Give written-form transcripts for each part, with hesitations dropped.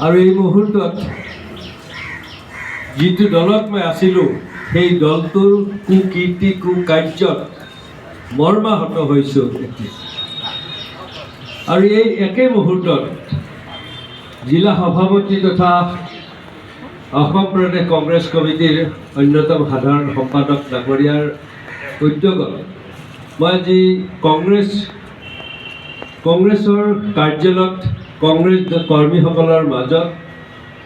আৰু এই মুহূৰ্তত যিটো দলত মই আছিলোঁ সেই দলটোৰ কুকীৰ্তি কুকাৰ্যত মৰ্মাহত হৈছোঁ এতিয়া। আৰু এই একে মুহূৰ্তত জিলা সভাপতি তথা অসম প্ৰদেশ কংগ্ৰেছ কমিটিৰ অন্যতম সাধাৰণ সম্পাদক ডাঙৰীয়াৰ উদ্যোগত মই আজি কংগ্ৰেছৰ কাৰ্যালয়ত কংগ্ৰেছ কৰ্মীসকলৰ মাজত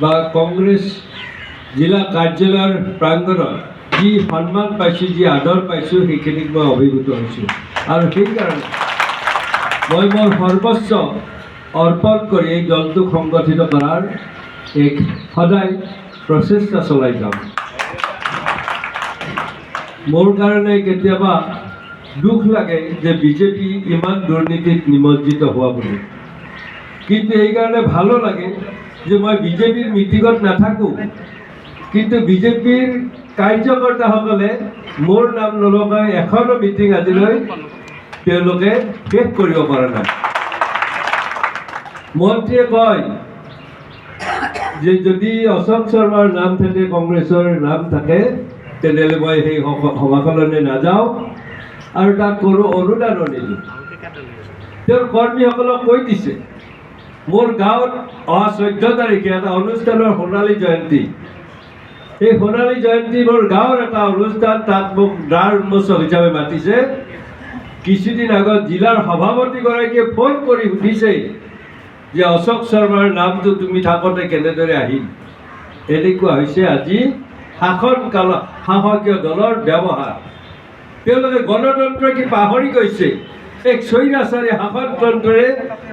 বা কংগ্ৰেছ জিলা কাৰ্যালয়ৰ প্ৰাংগণত যি সন্মান পাইছোঁ, যি আদৰ পাইছোঁ, সেইখিনিক মই অভিভূত হৈছোঁ। আৰু সেইকাৰণে মই মোৰ সৰ্বস্ব অৰ্পণ কৰি এই দলটোক সংগঠিত কৰাৰ এক সদায় প্ৰচেষ্টা চলাই যাম। মোৰ কাৰণে কেতিয়াবা দুখ লাগে যে বিজেপি ইমান দুৰ্নীতিত নিমজ্জিত হোৱা বুলি, কিন্তু এইকাৰণে ভালো লাগে যে মই বিজেপিৰ মিটিঙত নাথাকোঁ, কিন্তু বিজেপিৰ কাৰ্যকৰ্তাসকলে মোৰ নাম নলগাই এখনো মিটিং আজিলৈ তেওঁলোকে শেষ কৰিব পৰা নাই। মন্ত্ৰীয়ে কয় যে যদি অশোক শৰ্মাৰ নাম থাকে, কংগ্ৰেছৰ নাম থাকে, তেনেহ'লে মই সেই সভাখনলৈ নাযাওঁ আৰু তাক কোনো অনুদানো নিদিওঁ। তেওঁৰ কৰ্মীসকলক কৈ দিছে, মোৰ গাঁৱত অহা 14 তাৰিখে এটা অনুষ্ঠানৰ সোণালী জয়ন্তী, এই সোণালী জয়ন্তী মোৰ গাঁৱৰ এটা অনুষ্ঠান, তাত মোক দ্বাৰ উন্মোচক হিচাপে মাতিছে। কিছুদিন আগত জিলাৰ সভাপতিগৰাকীয়ে ফোন কৰি সুধিছে যে অশোক শৰ্মাৰ নামটো তুমি থাকোঁতে কেনেদৰে আহিল। এনেকুৱা হৈছে আজি শাসকীয় দলৰ ব্যৱহাৰ। তেওঁলোকে গণতন্ত্ৰ কি পাহৰি গৈছে। এক স্বৈৰাচাৰী শাসনতন্ত্ৰৰে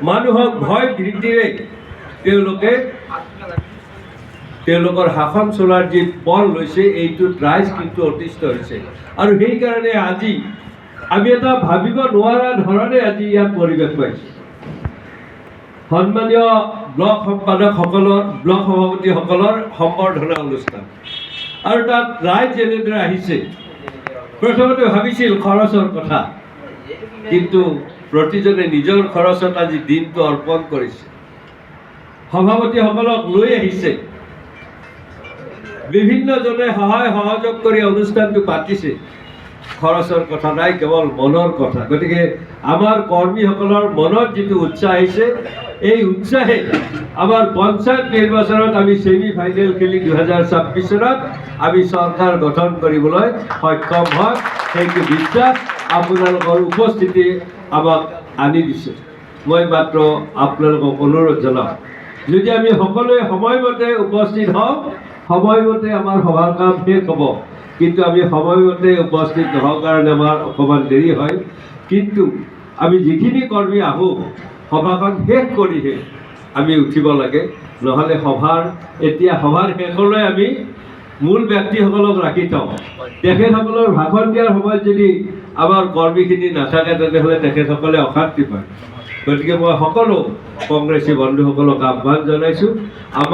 মানুহক ভয় ভীতিৰে তেওঁলোকৰ শাসন চলাৰ যি পল লৈছে, এইটোত ৰাইজ কিন্তু অতিষ্ঠ হৈছে। আৰু সেইকাৰণে আজি আমি এটা ভাবিব নোৱাৰা ধৰণে আজি ইয়াত পৰিৱেশ পাইছোঁ। সন্মানীয় ব্লক সম্পাদকসকলৰ, ব্লক সভাপতিসকলৰ সম্বৰ্ধনা অনুষ্ঠান, আৰু তাত ৰাইজ যেনেদৰে আহিছে। প্ৰথমতে ভাবিছিল খৰচৰ কথা, কিন্তু প্ৰতিজনে নিজৰ খৰচত আজি দিনটো অৰ্পণ কৰিছে। সভাপতিসকলক লৈ আহিছে, বিভিন্নজনে সহায় সহযোগ কৰি অনুষ্ঠানটো পাতিছে। খৰচৰ কথা নাই, কেৱল মনৰ কথা। গতিকে আমাৰ কৰ্মীসকলৰ মনত যিটো উৎসাহ আহিছে, এই উৎসাহে আমাৰ পঞ্চায়ত নিৰ্বাচনত আমি ছেমি ফাইনেল খেলি 2026 চনত আমি চৰকাৰ গঠন কৰিবলৈ সক্ষম হয়। সেইটো বিশ্বাস আপোনালোকৰ উপস্থিতি আমাক আনি দিছে। মই মাত্ৰ আপোনালোকক অনুৰোধ জনাওঁ, যদি আমি সকলোৱে সময়মতে উপস্থিত হওঁ, সময়মতে আমাৰ সভাৰ কাম শেষ হ'ব। কিন্তু আমি সময়মতে উপস্থিত নোহোৱাৰ কাৰণে আমাৰ অকণমান দেৰি হয়। কিন্তু আমি যিখিনি কৰ্মী আহোঁ, সভাখন শেষ কৰিহে আমি উঠিব লাগে। নহ'লে সভাৰ শেষলৈ আমি মূল ব্যক্তিসকলক ৰাখি থওঁ। তেখেতসকলৰ ভাষণ দিয়াৰ সময়ত যদি আমাৰ কৰ্মীখিনি নাথাকে, তেনেহ'লে তেখেতসকলে অশান্তি পায়। গতিকে মই সকলো কংগ্ৰেছী বন্ধুসকলক আহ্বান জনাইছোঁ, আমাৰ